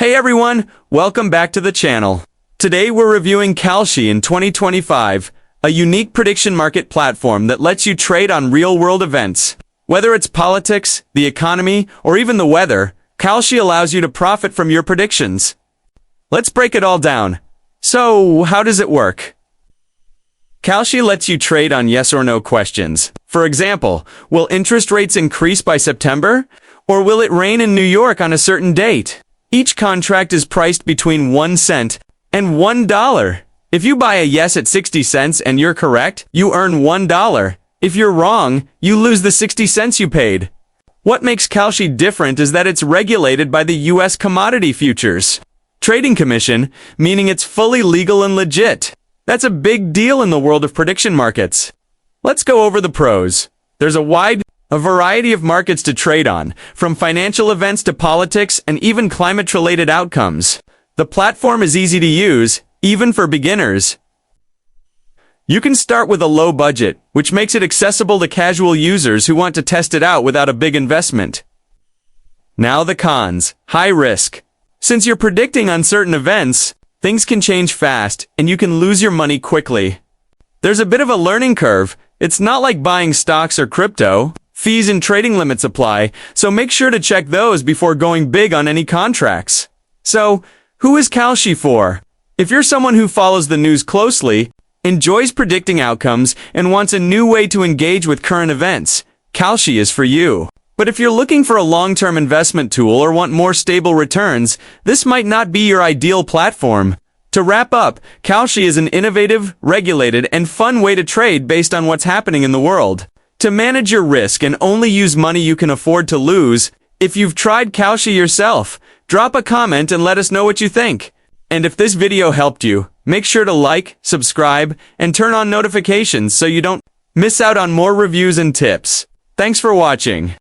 Hey everyone, welcome back to the channel. Today we're reviewing Kalshi in 2025, a unique prediction market platform that lets you trade on real-world events. Whether it's politics, the economy, or even the weather, Kalshi allows you to profit from your predictions. Let's break it all down. So, how does it work? Kalshi lets you trade on yes or no questions. For example, will interest rates increase by September? Or will it rain in New York on a certain date? Each contract is priced between 1 cent and $1. If you buy a yes at 60 cents and you're correct, you earn $1. If you're wrong, you lose the 60 cents you paid. What makes Kalshi different is that it's regulated by the U.S. Commodity Futures Trading Commission, meaning it's fully legal and legit. That's a big deal in the world of prediction markets. Let's go over the pros. There's a variety of markets to trade on, from financial events to politics and even climate-related outcomes. The platform is easy to use, even for beginners. You can start with a low budget, which makes it accessible to casual users who want to test it out without a big investment. Now the cons. High risk. Since you're predicting uncertain events, things can change fast, and you can lose your money quickly. There's a bit of a learning curve. It's not like buying stocks or crypto. Fees and trading limits apply, so make sure to check those before going big on any contracts. So, who is Kalshi for? If you're someone who follows the news closely, enjoys predicting outcomes, and wants a new way to engage with current events, Kalshi is for you. But if you're looking for a long-term investment tool or want more stable returns, this might not be your ideal platform. To wrap up, Kalshi is an innovative, regulated, and fun way to trade based on what's happening in the world. To manage your risk and only use money you can afford to lose, if you've tried Kalshi yourself, drop a comment and let us know what you think. And if this video helped you, make sure to like, subscribe, and turn on notifications so you don't miss out on more reviews and tips. Thanks for watching.